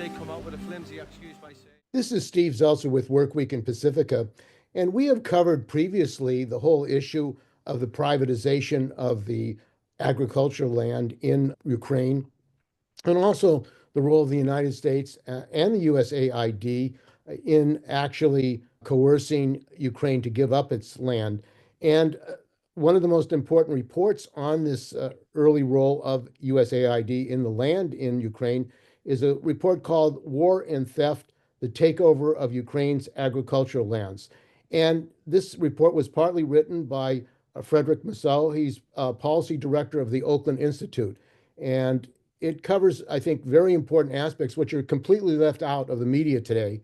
they come out with a flimsy excuse by saying. This is Steve Zeltzer with Workweek in Pacifica, and we have covered previously the whole issue of the privatization of the agricultural land in Ukraine, and also the role of the United States and the USAID in actually coercing Ukraine to give up its land. And one of the most important reports on this early role of USAID in the land in Ukraine is a report called War and Theft, the Takeover of Ukraine's Agricultural Lands. And this report was partly written by Frederick Mousseau. He's policy director of the Oakland Institute. And it covers, I think, very important aspects which are completely left out of the media today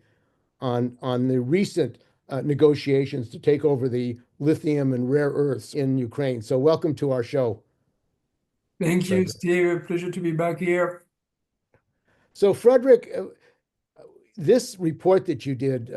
on the recent negotiations to take over the lithium and rare earths in Ukraine. So welcome to our show. Thank you, Steve. Pleasure to be back here. So Frederick, this report that you did,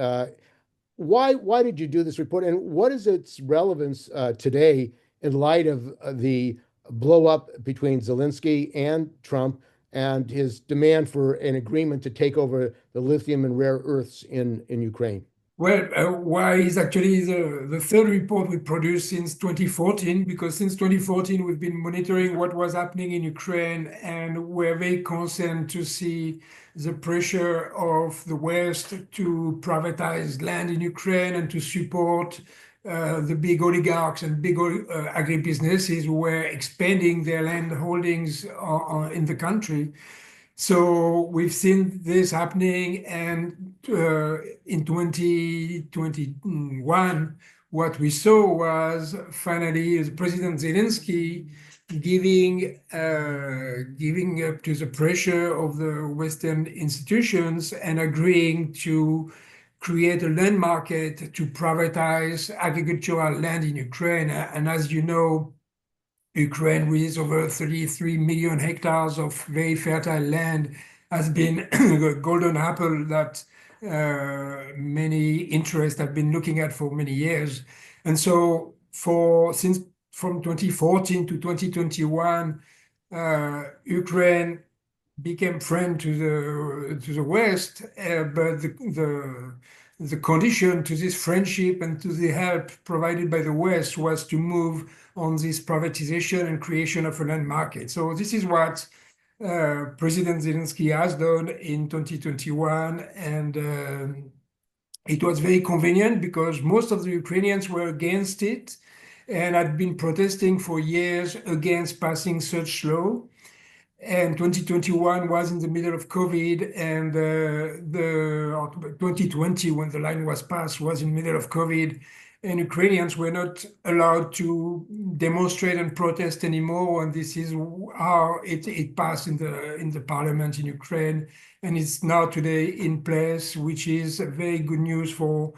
why did you do this report, and what is its relevance today in light of the blow up between Zelensky and Trump and his demand for an agreement to take over the lithium and rare earths in Ukraine? Well, why is actually the third report we produced since 2014, because since 2014 we've been monitoring what was happening in Ukraine, and we're very concerned to see the pressure of the West to privatize land in Ukraine and to support the big oligarchs and big agribusinesses who were expanding their land holdings in the country. So we've seen this happening, and in 2021, what we saw was finally President Zelensky giving up to the pressure of the Western institutions and agreeing to create a land market to privatize agricultural land in Ukraine. And as you know, Ukraine, with over 33 million hectares of very fertile land, has been a golden apple that many interests have been looking at for many years. And so since from 2014 to 2021, Ukraine became friend to the West, but the condition to this friendship and to the help provided by the West was to move on this privatization and creation of a land market. So this is what President Zelensky has done in 2021, and it was very convenient because most of the Ukrainians were against it and had been protesting for years against passing such law. And 2021 was in the middle of COVID, and 2020, when the line was passed, was in the middle of COVID, and Ukrainians were not allowed to demonstrate and protest anymore. And this is how it passed in the parliament in Ukraine, and it's now today in place, which is very good news for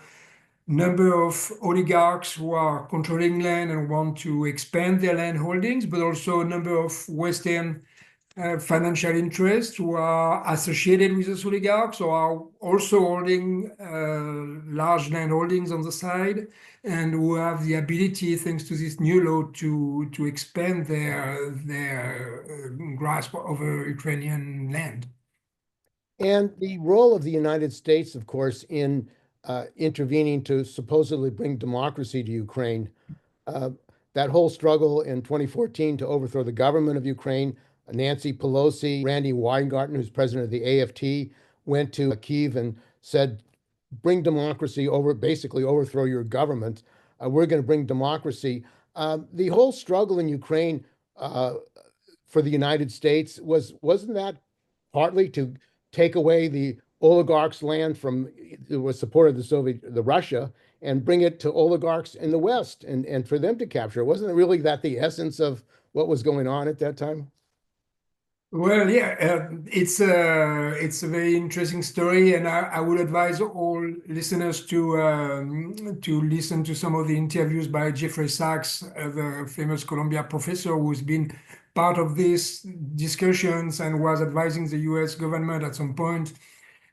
number of oligarchs who are controlling land and want to expand their land holdings, but also a number of Western financial interests who are associated with those oligarchs or are also holding large land holdings on the side, and who have the ability, thanks to this new law, to expand their grasp over Ukrainian land. And the role of the United States, of course, in intervening to supposedly bring democracy to Ukraine. That whole struggle in 2014 to overthrow the government of Ukraine, Nancy Pelosi, Randy Weingarten, who's president of the AFT, went to Kyiv and said, bring democracy over, basically overthrow your government. We're going to bring democracy. The whole struggle in Ukraine for the United States wasn't that partly to take away the oligarchs' land from with support of the Russia, and bring it to oligarchs in the West and for them to capture? Wasn't it really that the essence of what was going on at that time? Well, yeah, it's a very interesting story, and I would advise all listeners to listen to some of the interviews by Jeffrey Sachs, the famous Columbia professor who's been part of these discussions and was advising the U.S. government at some point.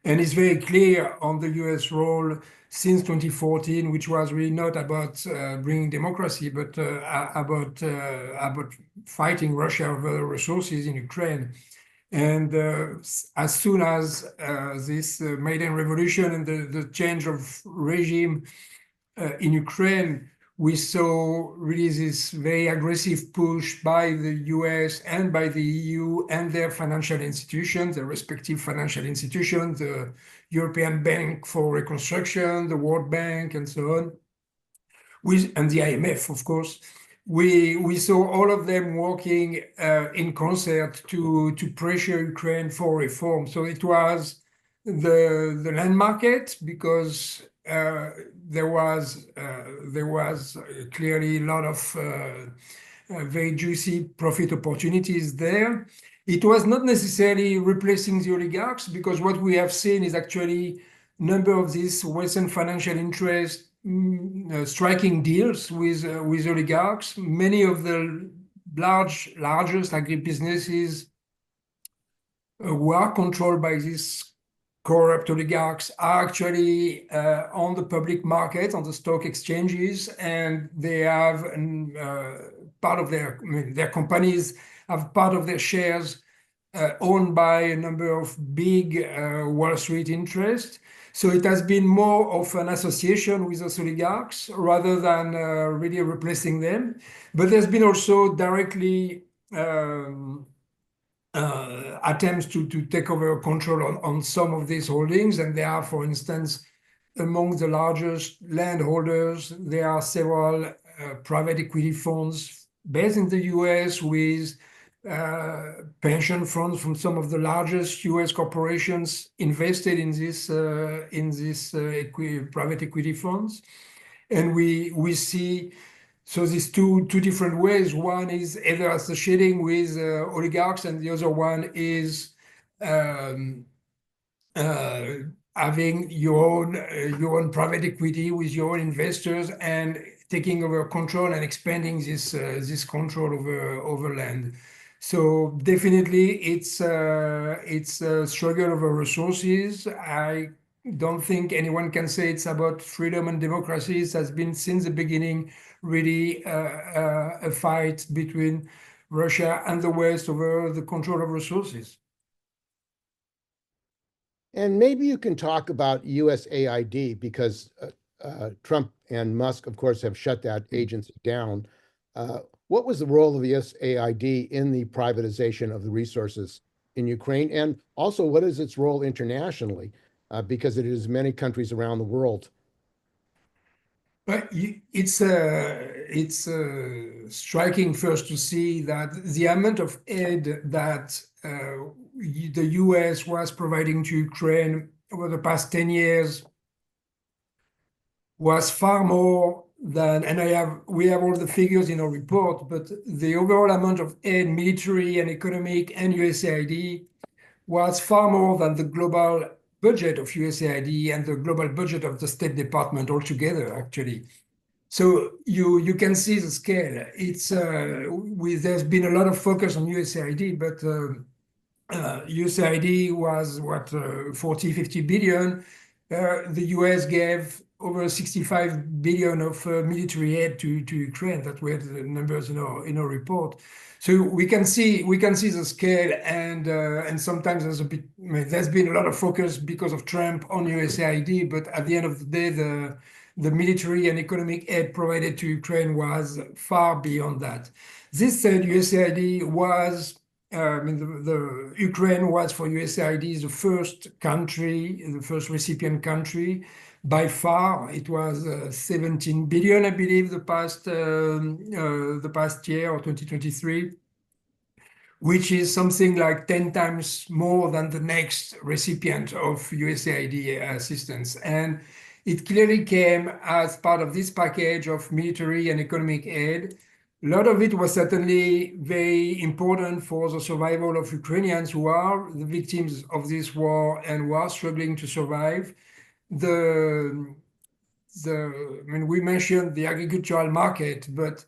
And it's very clear on the U.S. role since 2014, which was really not about bringing democracy, but about fighting Russia over the resources in Ukraine. And as soon as this Maidan revolution and the change of regime in Ukraine, we saw really this very aggressive push by the US and by the EU and their financial institutions, their respective financial institutions, the European Bank for Reconstruction, the World Bank, and so on, and the IMF, of course. We saw all of them working in concert to pressure Ukraine for reform. So it was the land market, because there was clearly a lot of very juicy profit opportunities there. It was not necessarily replacing the oligarchs, because what we have seen is actually a number of these Western financial interests striking deals with oligarchs. Many of the largest agribusinesses who are controlled by these corrupt oligarchs are actually on the public market, on the stock exchanges, and they have part of their companies have part of their shares owned by a number of big Wall Street interests. So it has been more of an association with those oligarchs rather than really replacing them. But there's been also directly attempts to take over control on some of these holdings. And there are, for instance, among the largest landholders, there are several private equity funds based in the US with pension funds from some of the largest US corporations invested in this private equity funds. And we see, so these two different ways. One is either associating with oligarchs, and the other one is having your own private equity with your own investors and taking over control and expanding this control over land. So definitely it's a struggle over resources. I don't think anyone can say it's about freedom and democracy. It has been since the beginning really a fight between Russia and the West over the control of resources. And maybe you can talk about USAID, because Trump and Musk, of course, have shut that agency down. What was the role of the USAID in the privatization of the resources in Ukraine? And also, what is its role internationally? Because it is many countries around the world. But it's striking first to see that the amount of aid that the US was providing to Ukraine over the past 10 years was far more than, and we have all the figures in our report, but the overall amount of aid, military and economic and USAID, was far more than the global budget of USAID and the global budget of the State Department altogether, actually. So you can see the scale. It's there's been a lot of focus on USAID, but USAID was what 40-50 billion. The US gave over 65 billion of military aid to Ukraine. That were the numbers in our report. So we can see the scale, and sometimes there's there's been a lot of focus because of Trump on USAID, but at the end of the day, the military and economic aid provided to Ukraine was far beyond that. This said, USAID was, the Ukraine was for USAID the first country, the first recipient country. By far, it was 17 billion, I believe, the past year, or 2023, which is something like 10 times more than the next recipient of USAID assistance. And it clearly came as part of this package of military and economic aid. A lot of it was certainly very important for the survival of Ukrainians who are the victims of this war and who are struggling to survive. We mentioned the agricultural market, but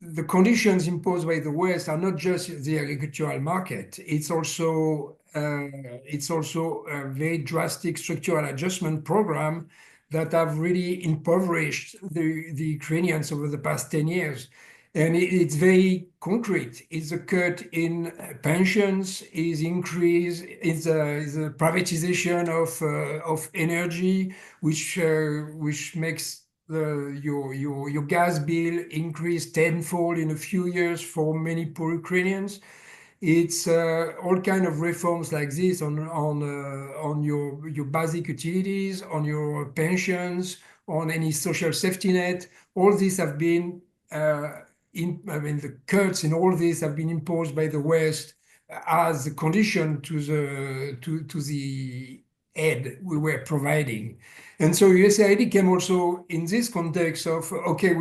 the conditions imposed by the West are not just the agricultural market. It's also a very drastic structural adjustment program that have really impoverished the Ukrainians over the past 10 years. And it's very concrete. It's a cut in pensions, is increase, is a privatization of energy, which makes your gas bill increase tenfold in a few years for many poor Ukrainians. It's all kind of reforms like this on your basic utilities, on your pensions, on any social safety net. All these have been the cuts in all this have been imposed by the West as a condition to the aid we were providing. And so USAID came also in this context of, okay,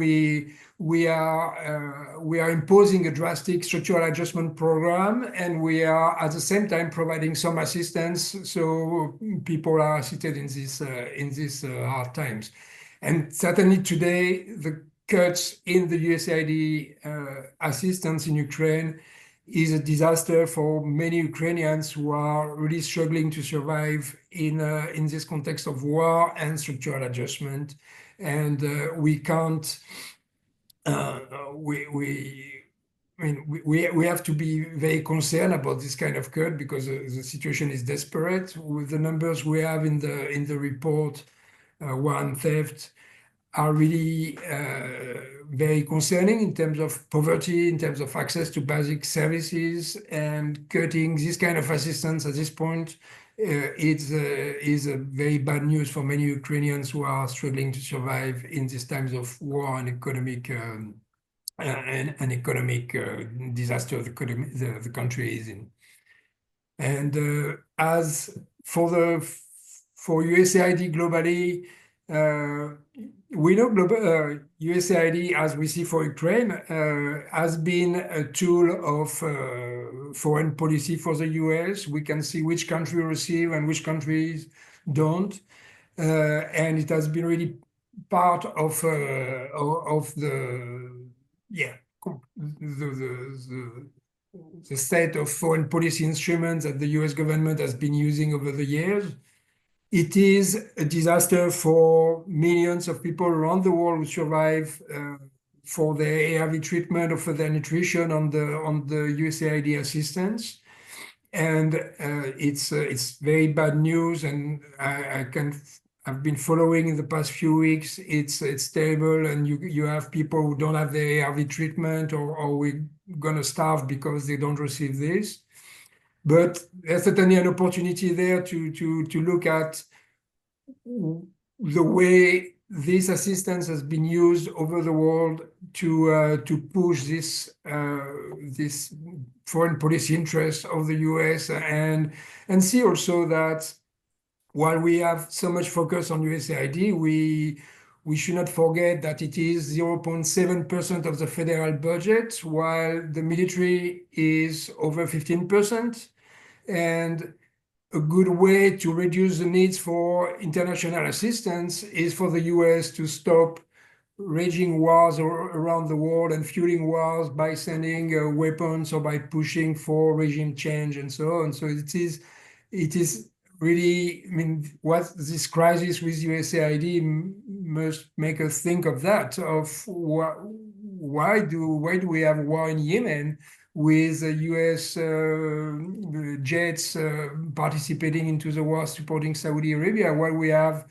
we are imposing a drastic structural adjustment program, and we are at the same time providing some assistance so people are assisted in these hard times. And certainly today, the cuts in the USAID assistance in Ukraine is a disaster for many Ukrainians who are really struggling to survive in this context of war and structural adjustment. And we can't. We have to be very concerned about this kind of cut because the situation is desperate. With the numbers we have in the report, war and theft are really very concerning in terms of poverty, in terms of access to basic services, and cutting this kind of assistance at this point is a very bad news for many Ukrainians who are struggling to survive in these times of war and economic disaster the country is in. And as for USAID globally, we know USAID, as we see for Ukraine, has been a tool of foreign policy for the US. We can see which countries receive and which countries don't. And it has been really part of the set of foreign policy instruments that the US government has been using over the years. It is a disaster for millions of people around the world who survive for their ARV treatment or for their nutrition on the USAID assistance. And it's very bad news, and I've been following in the past few weeks. It's terrible, and you have people who don't have their ARV treatment, or we're gonna starve because they don't receive this. But there's certainly an opportunity there to look at the way this assistance has been used over the world to push this foreign policy interests of the US, and see also that while we have so much focus on USAID, we should not forget that it is 0.7% of the federal budget, while the military is over 15%. And a good way to reduce the needs for international assistance is for the US to stop raging wars around the world and fueling wars by sending weapons or by pushing for regime change and so on. So it is really, what this crisis with USAID must make us think of that, of why do we have war in Yemen with US jets participating into the war supporting Saudi Arabia, while we have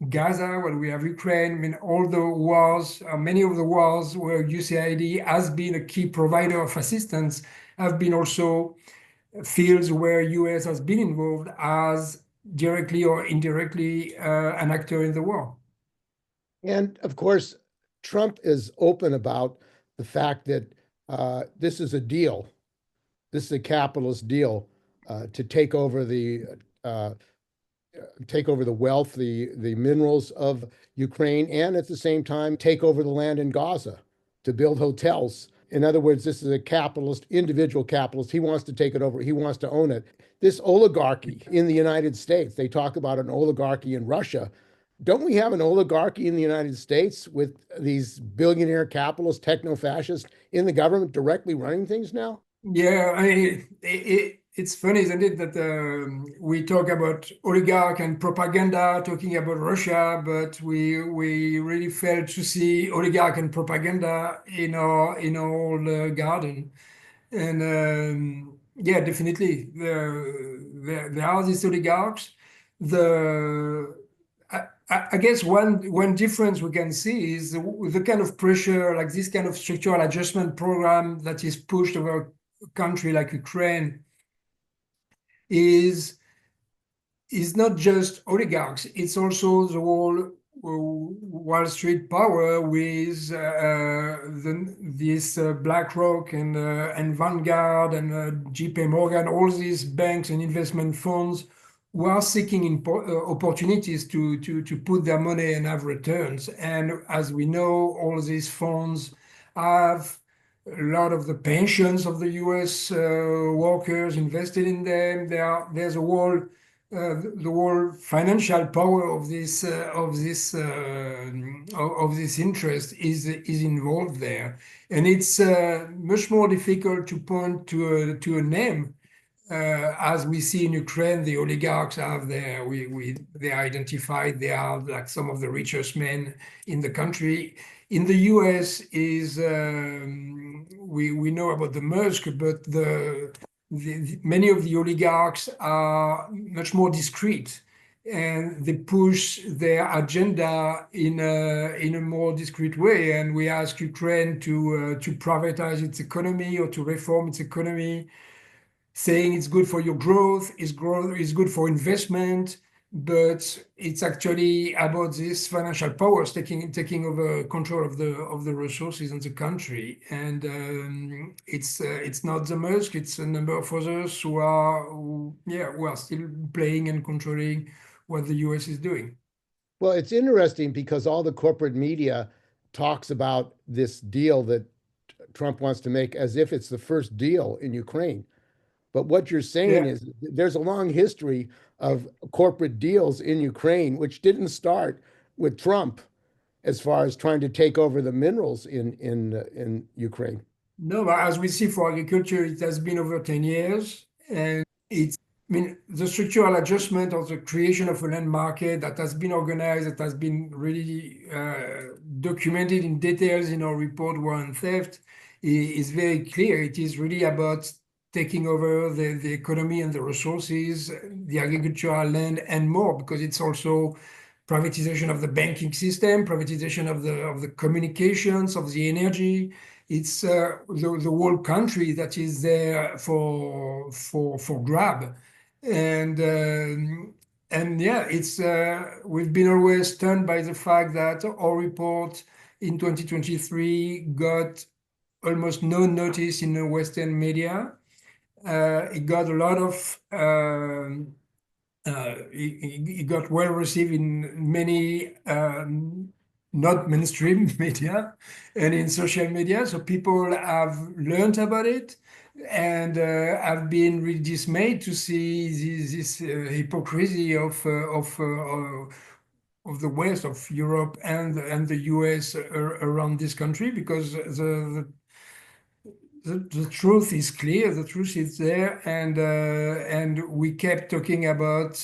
Gaza, while we have Ukraine. All the wars, many of the wars where USAID has been a key provider of assistance have been also fields where US has been involved as directly or indirectly an actor in the war. And of course, Trump is open about the fact that this is a deal. This is a capitalist deal to take over the wealth, the minerals of Ukraine, and at the same time take over the land in Gaza to build hotels. In other words, this is a capitalist, individual capitalist. He wants to take it over. He wants to own it. This oligarchy in the United States, they talk about an oligarchy in Russia. Don't we have an oligarchy in the United States with these billionaire capitalists, techno-fascists in the government directly running things now? Yeah, it's it's funny, isn't it, that we talk about oligarch and propaganda, talking about Russia, but we really fail to see oligarch and propaganda in our garden. And yeah, definitely, there are these oligarchs. I guess one difference we can see is the kind of pressure, like this kind of structural adjustment program that is pushed over a country like Ukraine is not just oligarchs, it's also the whole Wall Street power with this BlackRock and Vanguard and JP Morgan, all these banks and investment funds who are seeking opportunities to put their money and have returns. And as we know, all these funds have a lot of the pensions of the US workers invested in them. There's a whole the whole financial power of this interest is involved there, and it's much more difficult to point to a name. As we see in Ukraine, the oligarchs have they are identified. They are like some of the richest men in the country. In the US, we know about the Musk, but many of the oligarchs are much more discreet, and they push their agenda in a more discreet way. And we ask Ukraine to privatize its economy or to reform its economy, saying it's good for your growth, is good for investment, but it's actually about these financial powers taking over control of the resources in the country. And it's not the Musk, it's a number of others who are still playing and controlling what the US is doing. Well, it's interesting because all the corporate media talks about this deal that Trump wants to make as if it's the first deal in Ukraine. But what you're saying is there's a long history of corporate deals in Ukraine, which didn't start with Trump as far as trying to take over the minerals in Ukraine. No, but as we see for agriculture, it has been over 10 years. And the structural adjustment of the creation of a land market that has been organized, that has been really documented in details in our report, War on Theft, is very clear. It is really about taking over the economy and the resources, the agricultural land, and more, because it's also privatization of the banking system, privatization of the communications, of the energy. It's the whole country that is there for grab. And yeah, it's we've been always stunned by the fact that our report in 2023 got almost no notice in the Western media. It got a lot of it got well received in many not mainstream media and in social media. So people have learned about it and have been really dismayed to see this hypocrisy of the West, of Europe and the US around this country, because the truth is clear, the truth is there, and we kept talking about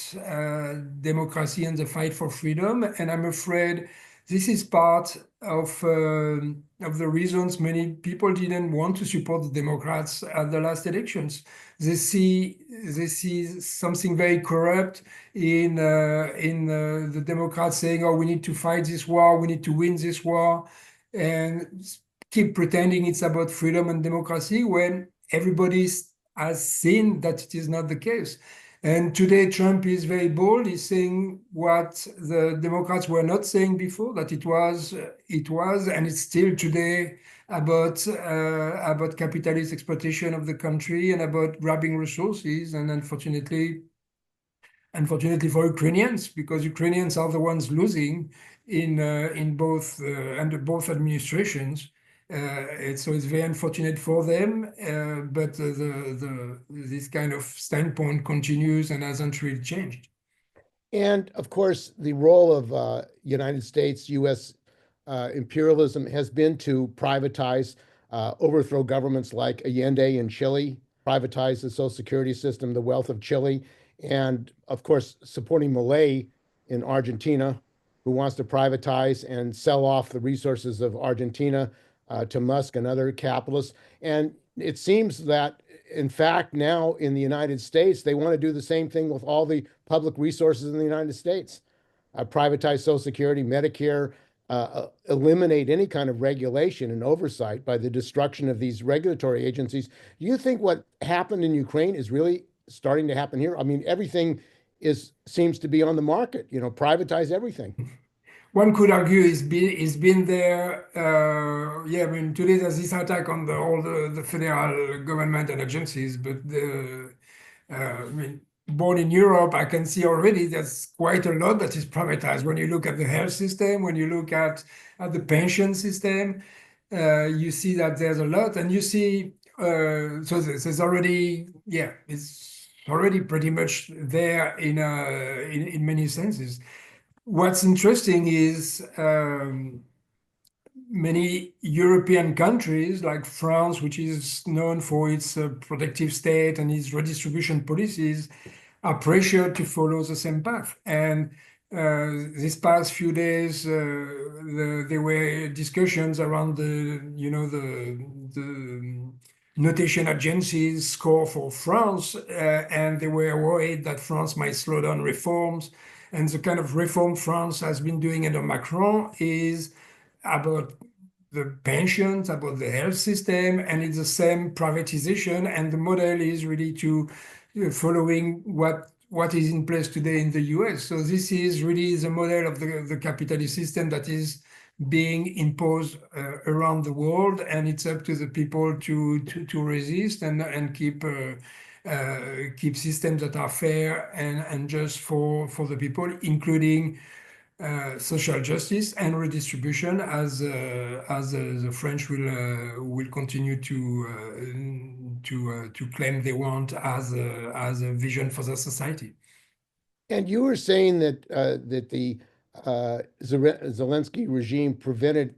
democracy and the fight for freedom. And I'm afraid this is part of the reasons many people didn't want to support the Democrats at the last elections. They see something very corrupt in the Democrats saying, "Oh, we need to fight this war, we need to win this war," and keep pretending it's about freedom and democracy when everybody has seen that it is not the case. And today Trump is very bold. He's saying what the Democrats were not saying before, that it was, and it's still today about capitalist exploitation of the country and about grabbing resources. And unfortunately for Ukrainians, because Ukrainians are the ones losing in both under both administrations. So it's very unfortunate for them, but this kind of standpoint continues and hasn't really changed. And of course, the role of United States, U.S. Imperialism has been to privatize, overthrow governments like Allende in Chile, privatize the Social Security system, the wealth of Chile, and of course, supporting Milei in Argentina, who wants to privatize and sell off the resources of Argentina to Musk and other capitalists. And it seems that, in fact, now in the United States, they want to do the same thing with all the public resources in the United States. Privatize Social Security, Medicare, eliminate any kind of regulation and oversight by the destruction of these regulatory agencies. Do you think what happened in Ukraine is really starting to happen here? I mean, everything seems to be on the market, privatize everything. One could argue it's been there. I mean, today there's this attack on all the federal government and agencies, but I mean, born in Europe, I can see already there's quite a lot that is privatized. When you look at the health system, when you look at the pension system, you see that there's a lot, and you see so there's already it's already pretty much there in many senses. What's interesting is many European countries like France, which is known for its protective state and its redistribution policies, are pressured to follow the same path. And these past few days, there were discussions around the notation agencies score for France, and they were worried that France might slow down reforms. And the kind of reform France has been doing under Macron is about the pensions, about the health system, and it's the same privatization. And the model is really to following what is in place today in the US. So this is really the model of the capitalist system that is being imposed around the world, and it's up to the people to resist and keep systems that are fair and just for the people, including social justice and redistribution, as the French will continue to claim they want as a vision for the society. And you were saying that the Zelensky regime prevented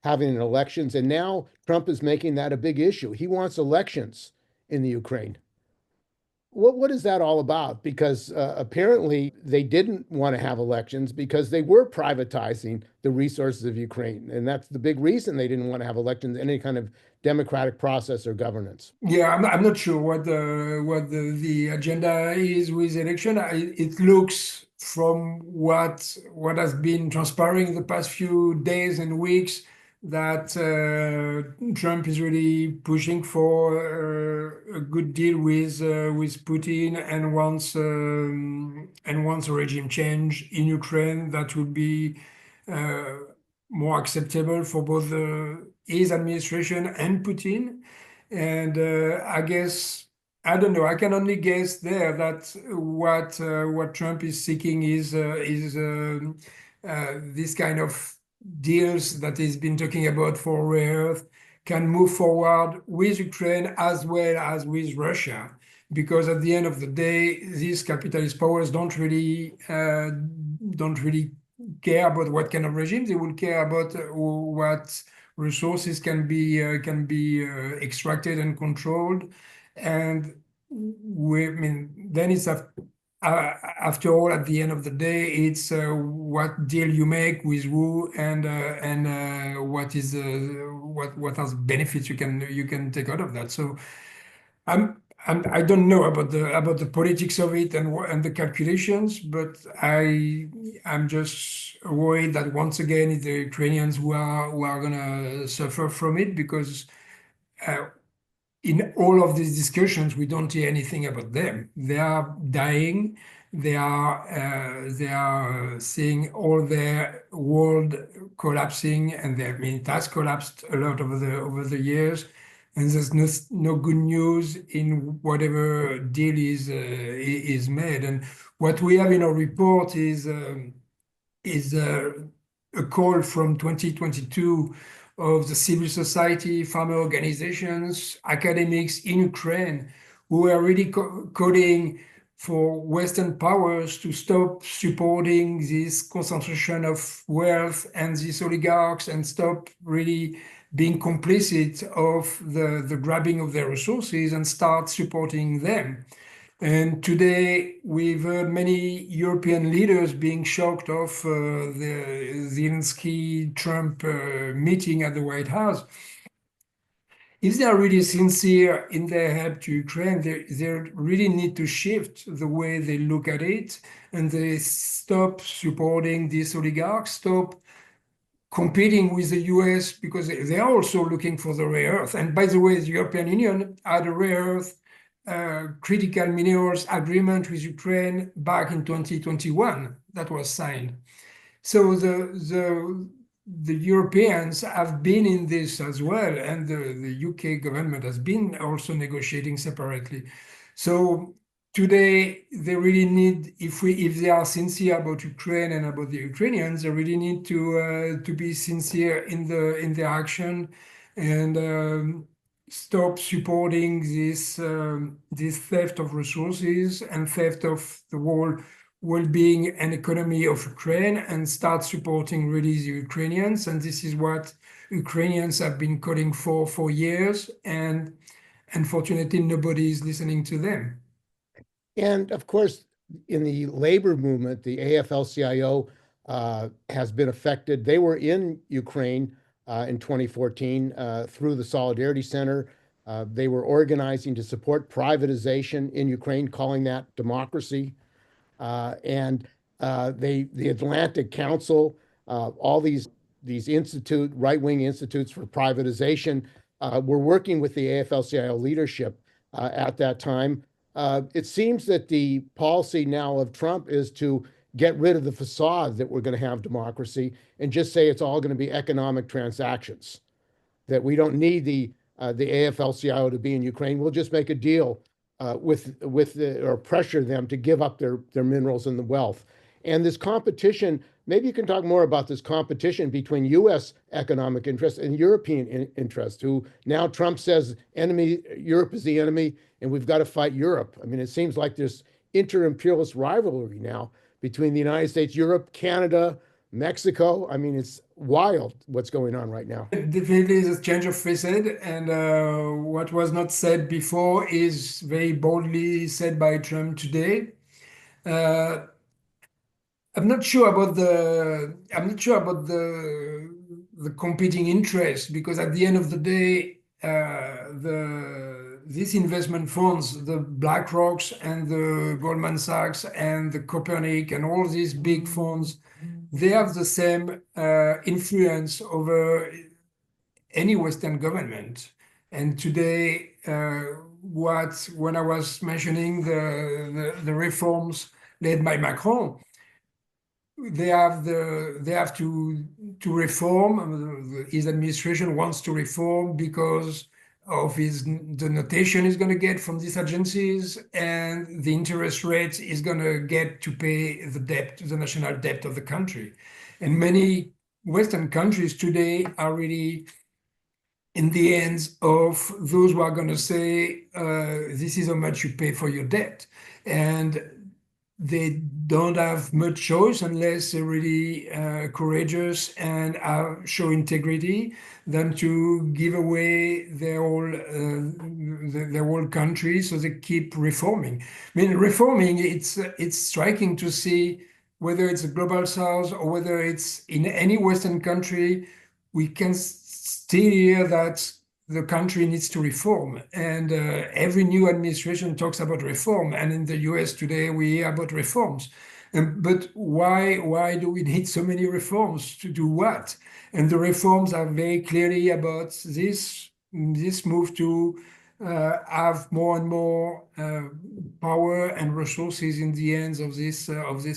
having elections, and now Trump is making that a big issue. He wants elections in the Ukraine. What is that all about? Because apparently they didn't want to have elections because they were privatizing the resources of Ukraine. And that's the big reason they didn't want to have elections, any kind of democratic process or governance. Yeah, I'm not sure what the agenda is with election. It looks from what has been transpiring the past few days and weeks that Trump is really pushing for a good deal with Putin and wants a regime change in Ukraine that would be more acceptable for both his administration and Putin. And I guess, I don't know, I can only guess there that what Trump is seeking is this kind of deals that he's been talking about for rare earth can move forward with Ukraine as well as with Russia, because at the end of the day, these capitalist powers don't really care about what kind of regime. They will care about what resources can be extracted and controlled, and then it's after all, at the end of the day, it's what deal you make with who and what are the benefits you can take out of that. So I don't know about the politics of it and the calculations, but I'm just worried that once again it's the Ukrainians who are gonna suffer from it, because in all of these discussions, we don't hear anything about them. They are dying. They are seeing all their world collapsing, and it has collapsed a lot over the years. And there's no good news in whatever deal is made. And what we have in our report is a call from 2022 of the civil society, farmer organizations, academics in Ukraine, who are really calling for Western powers to stop supporting this concentration of wealth and these oligarchs and stop really being complicit of the grabbing of their resources and start supporting them. And today we've heard many European leaders being shocked of the Zelensky-Trump meeting at the White House. If they are really sincere in their help to Ukraine, they really need to shift the way they look at it, and they stop supporting these oligarchs, stop competing with the US, because they are also looking for the rare earth. And by the way, the European Union had a rare earth critical minerals agreement with Ukraine back in 2021 that was signed. So the Europeans have been in this as well, and the UK government has been also negotiating separately. So today they really need, if they are sincere about Ukraine and about the Ukrainians, they really need to be sincere in their action and stop supporting this theft of resources and theft of the whole well-being and economy of Ukraine, and start supporting really the Ukrainians. And this is what Ukrainians have been calling for years, and unfortunately nobody is listening to them. And of course, in the labor movement, the AFL-CIO has been affected. They were in Ukraine in 2014 through the Solidarity Center. They were organizing to support privatization in Ukraine, calling that democracy. The Atlantic Council, all these right-wing institutes for privatization, were working with the AFL-CIO leadership at that time. It seems that the policy now of Trump is to get rid of the facade that we're going to have democracy and just say it's all going to be economic transactions, that we don't need the AFL-CIO to be in Ukraine. We'll just make a deal or pressure them to give up their minerals and the wealth. And this competition, maybe you can talk more about this competition between U.S. economic interests and European interests, who now Trump says Europe is the enemy, and we've got to fight Europe. I mean, it seems like there's inter-imperialist rivalry now between the United States, Europe, Canada, Mexico. I mean, it's wild what's going on right now. Definitely is a change of facade, and what was not said before is very boldly said by Trump today. I'm not sure about the competing interests, because at the end of the day, these investment funds, the BlackRocks and the Goldman Sachs and the Copernic and all these big funds, they have the same influence over any Western government. And today, when I was mentioning the reforms led by Macron, they have to reform. His administration wants to reform because of the notation he's going to get from these agencies, and the interest rate is going to get to pay the national debt of the country. And many Western countries today are really in the hands of those who are going to say, this is how much you pay for your debt. And they don't have much choice unless they're really courageous and show integrity than to give away their whole country. So they keep reforming. I mean, reforming, it's striking to see whether it's a global south or whether it's in any Western country, we can still hear that the country needs to reform, and every new administration talks about reform. And in the US today, we hear about reforms. But why do we need so many reforms? To do what? And the reforms are very clearly about this move to have more and more power and resources in the hands of this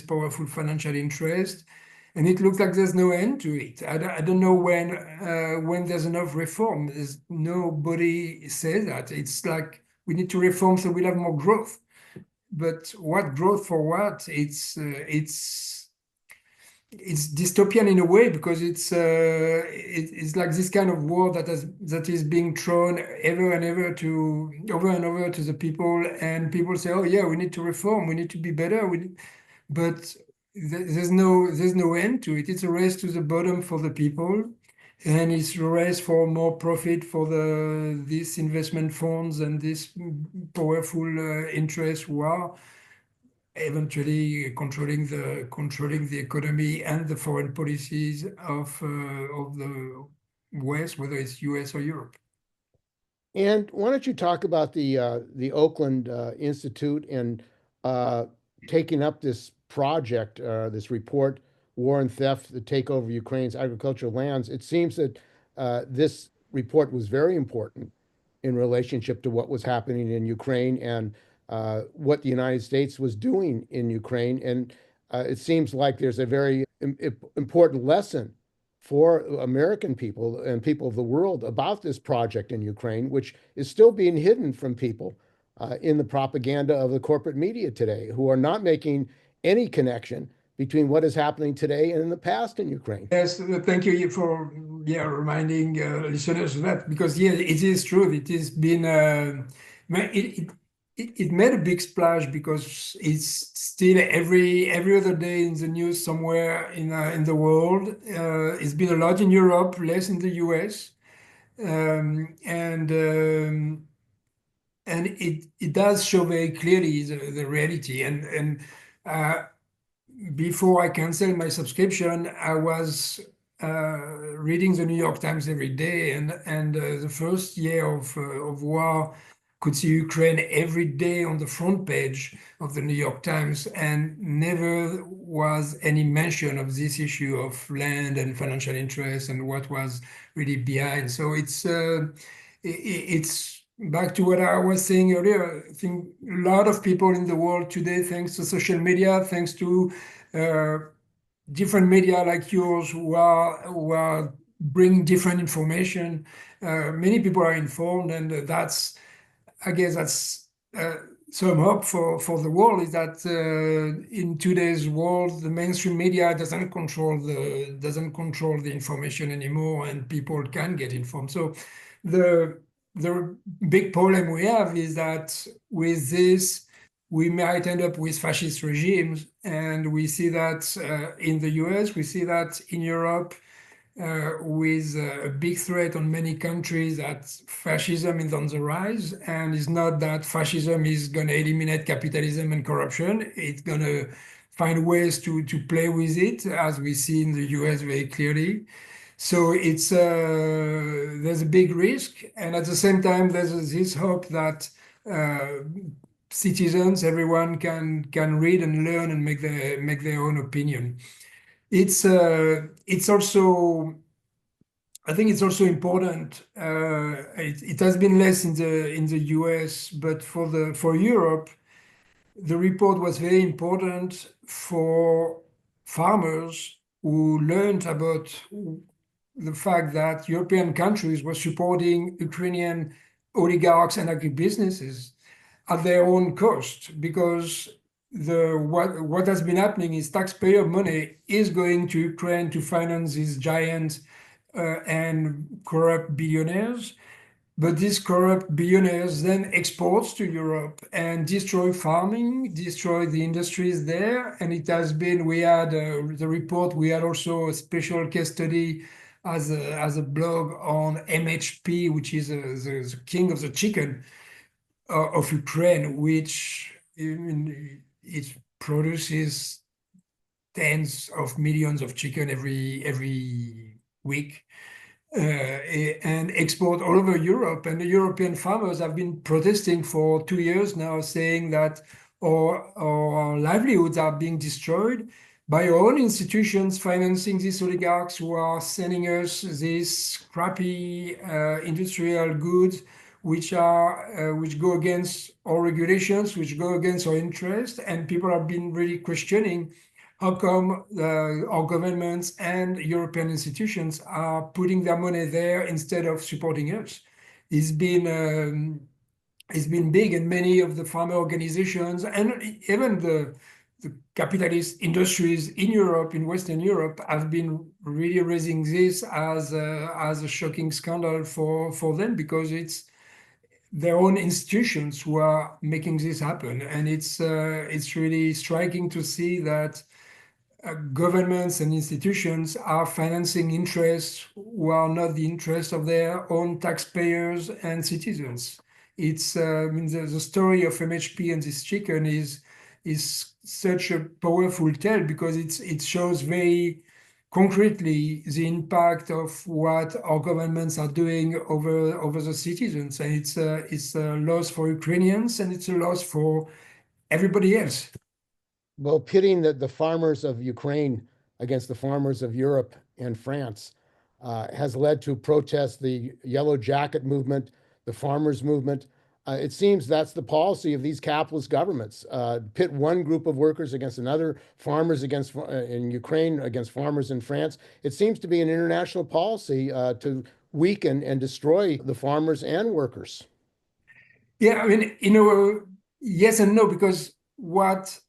powerful financial interest. And it looks like there's no end to it. I don't know when there's enough reform. Nobody says that. It's like we need to reform so we'll have more growth. But what growth for what? It's dystopian in a way, because it's like this kind of war that is being thrown over and over to the people, and people say, oh yeah, we need to reform, we need to be better, but there's no end to it. It's a race to the bottom for the people. and it's a race for more profit for these investment funds and these powerful interests who are eventually controlling the economy and the foreign policies of the West, whether it's US or Europe. And why don't you talk about the Oakland Institute and taking up this project, this report, War and Theft, the Takeover of Ukraine's Agricultural Lands? It seems that this report was very important in relationship to what was happening in Ukraine and what the United States was doing in Ukraine. And it seems like there's a very important lesson for American people and people of the world about this project in Ukraine, which is still being hidden from people in the propaganda of the corporate media today, who are not making any connection between what is happening today and in the past in Ukraine. Yes, thank you for reminding listeners of that, because it is true. It has been it made a big splash because it's still every other day in the news somewhere in the world. It's been a lot in Europe, less in the US, and it does show very clearly the reality. And before I canceled my subscription, I was reading the New York Times every day, and the first year of war could see Ukraine every day on the front page of the New York Times, and never was any mention of this issue of land and financial interest and what was really behind. So it's back to what I was saying earlier. I think a lot of people in the world today, thanks to social media, thanks to different media like yours, who are bringing different information, many people are informed, and I guess that's some hope for the world, is that in today's world, the mainstream media doesn't control the information anymore, and people can get informed. So the big problem we have is that with this, we might end up with fascist regimes, and we see that in the US, we see that in Europe, with a big threat on many countries, that fascism is on the rise. And it's not that fascism is going to eliminate capitalism and corruption. It's going to find ways to play with it, as we see in the US very clearly. So there's a big risk, and at the same time, there's this hope that citizens, everyone can read and learn and make their own opinion. It's also, I think it's also important. It has been less in the US, but for Europe, the report was very important for farmers who learned about the fact that European countries were supporting Ukrainian oligarchs and agribusinesses at their own cost, because what has been happening is taxpayer money is going to Ukraine to finance these giant and corrupt billionaires. But these corrupt billionaires then exports to Europe and destroy farming, destroy the industries there. And it has been, we had the report, we had also a special case study as a blog on MHP, which is the king of the chicken of Ukraine, which it produces tens of millions of chicken every week, and export all over Europe. And the European farmers have been protesting for 2 years now, saying that our livelihoods are being destroyed by our own institutions financing these oligarchs who are sending us these crappy industrial goods, which go against our regulations, which go against our interests. And people have been really questioning how come our governments and European institutions are putting their money there instead of supporting us. It's been big, and many of the farmer organizations and even the capitalist industries in Europe, in Western Europe, have been really raising this as a shocking scandal for them, because it's their own institutions who are making this happen. And it's really striking to see that governments and institutions are financing interests who are not the interests of their own taxpayers and citizens. It's I mean, the story of MHP and this chicken is such a powerful tale because it shows very concretely the impact of what our governments are doing over the citizens, and it's a loss for Ukrainians and it's a loss for everybody else. Well, pitting the farmers of Ukraine against the farmers of Europe and France has led to protests, the Yellow Jacket movement, the farmers movement. It seems that's the policy of these capitalist governments. Pit one group of workers against another, farmers against in Ukraine against farmers in France. It seems to be an international policy to weaken and destroy the farmers and workers. Yeah, I mean, yes and no, because what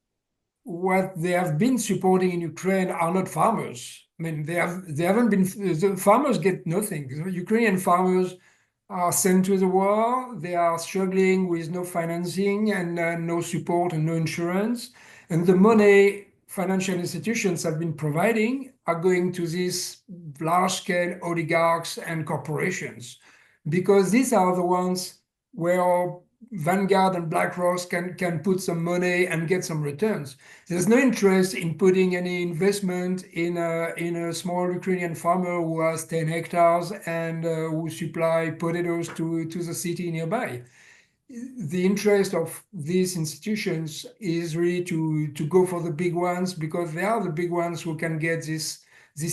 they have been supporting in Ukraine are not farmers. I mean, they haven't been, the farmers get nothing. The Ukrainian farmers are sent to the war. They are struggling with no financing and no support and no insurance. And the money financial institutions have been providing are going to these large-scale oligarchs and corporations, because these are the ones where Vanguard and BlackRock can put some money and get some returns. There's no interest in putting any investment in a small Ukrainian farmer who has 10 hectares and who supply potatoes to the city nearby. The interest of these institutions is really to go for the big ones, because they are the big ones who can get these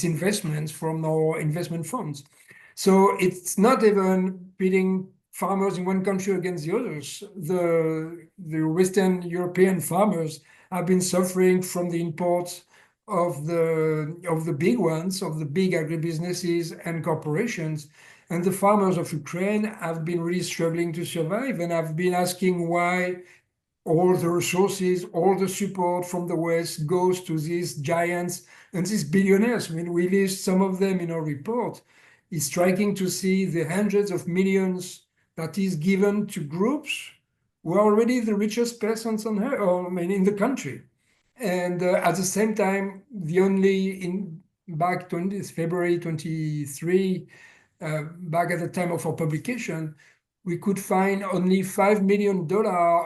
investments from our investment funds. So it's not even pitting farmers in one country against the others. The Western European farmers have been suffering from the imports of the big ones, of the big agribusinesses and corporations. And the farmers of Ukraine have been really struggling to survive and have been asking why all the resources, all the support from the West goes to these giants and these billionaires. I mean, we list some of them in our report. It's striking to see the hundreds of millions that is given to groups who are already the richest persons on earth, or I mean, in the country. And at the same time, back February 23, back at the time of our publication, we could find only $5 million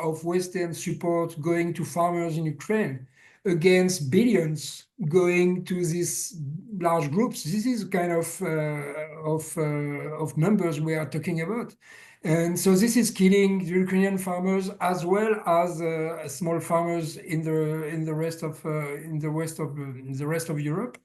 of Western support going to farmers in Ukraine against billions going to these large groups. This is kind of numbers we are talking about. And so this is killing the Ukrainian farmers as well as small farmers in the rest of Europe.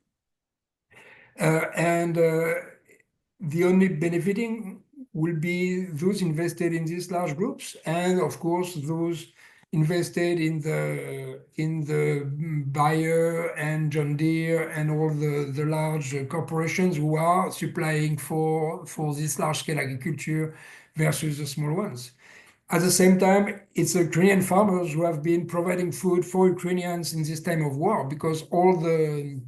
The only benefiting will be those invested in these large groups, and of course those invested in the Bayer and John Deere and all the large corporations who are supplying for this large scale agriculture versus the small ones. At the same time, it's the Ukrainian farmers who have been providing food for Ukrainians in this time of war, because all the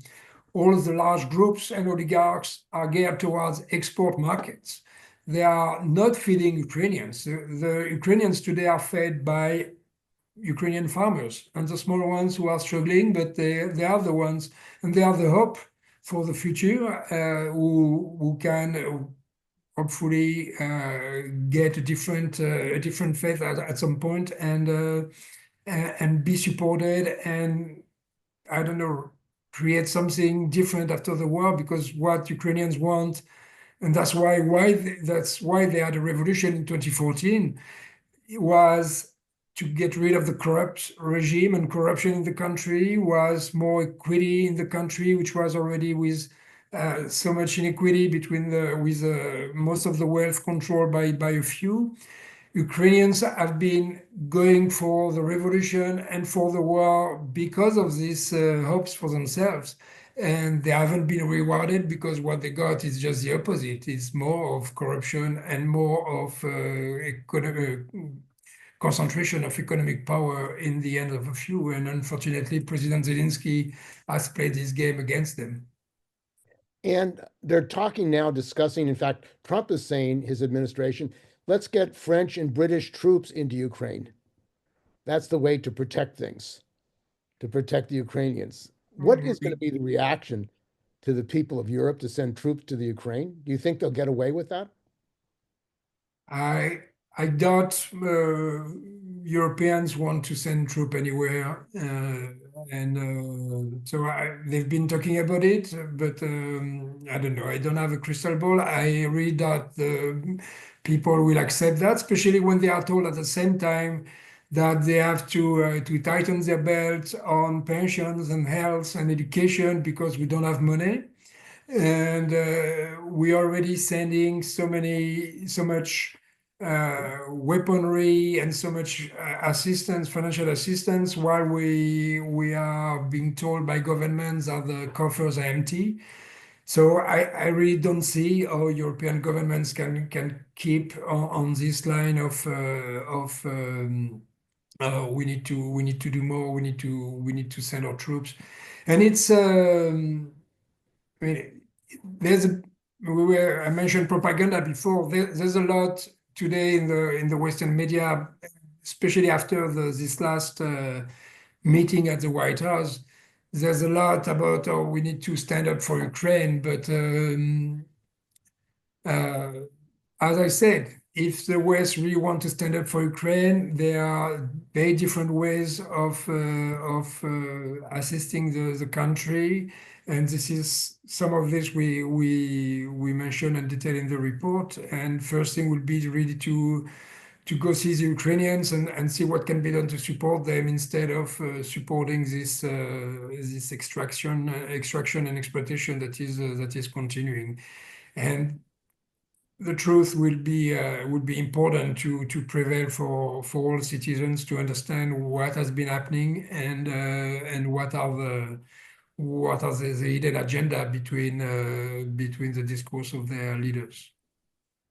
large groups and oligarchs are geared towards export markets. They are not feeding Ukrainians. The Ukrainians today are fed by Ukrainian farmers and the small ones who are struggling, but they are the ones, and they are the hope for the future, who can hopefully get a different faith at some point and be supported, and I don't know, create something different after the war, because what Ukrainians want, and that's why they had a revolution in 2014, was to get rid of the corrupt regime and corruption in the country, was more equity in the country, which was already with so much inequity with most of the wealth controlled by a few. Ukrainians have been going for the revolution and for the war because of these hopes for themselves. And they haven't been rewarded, because what they got is just the opposite. It's more of corruption and more of concentration of economic power in the hands of a few. And unfortunately, President Zelensky has played this game against them. And they're talking now, discussing, in fact, Trump is saying, his administration, let's get French and British troops into Ukraine. That's the way to protect things, to protect the Ukrainians. What is going to be the reaction to the people of Europe to send troops to the Ukraine? Do you think they'll get away with that? I doubt Europeans want to send troops anywhere, and so they've been talking about it, but I don't know. I don't have a crystal ball. I read that people will accept that, especially when they are told at the same time that they have to tighten their belts on pensions and health and education because we don't have money. And we are already sending so much weaponry and so much assistance, financial assistance, while we are being told by governments that the coffers are empty. So I really don't see how European governments can keep on this line of we need to do more. We need to send our troops, and it's. I mean, I mentioned propaganda before. There's a lot today in the Western media, especially after this last meeting at the White House. There's a lot about we need to stand up for Ukraine, but as I said, if the West really want to stand up for Ukraine, there are very different ways of assisting the country, and this is some of this we mentioned and detail in the report. And first thing would be really to go see the Ukrainians and see what can be done to support them instead of supporting this extraction and exploitation that is continuing. And the truth would be important to prevail for all citizens to understand what has been happening and what are the hidden agenda between the discourse of their leaders.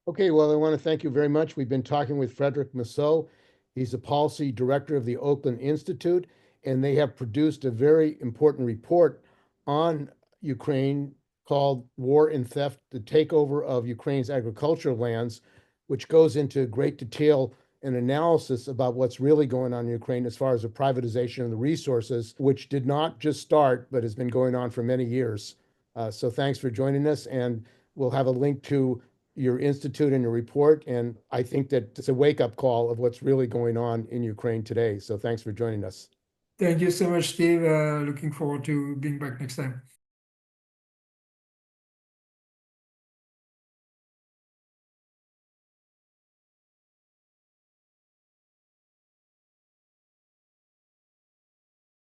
Okay, well, I want to thank you very much. We've been talking with Frederick Mousseau. He's the policy director of the Oakland Institute, and they have produced a very important report on Ukraine called War and Theft, the Takeover of Ukraine's Agricultural Lands, which goes into great detail and analysis about what's really going on in Ukraine as far as the privatization of the resources, which did not just start, but has been going on for many years. So thanks for joining us, and we'll have a link to your institute and your report. And I think that it's a wake-up call of what's really going on in Ukraine today. So thanks for joining us. Thank you so much, Steve. Looking forward to being back next time.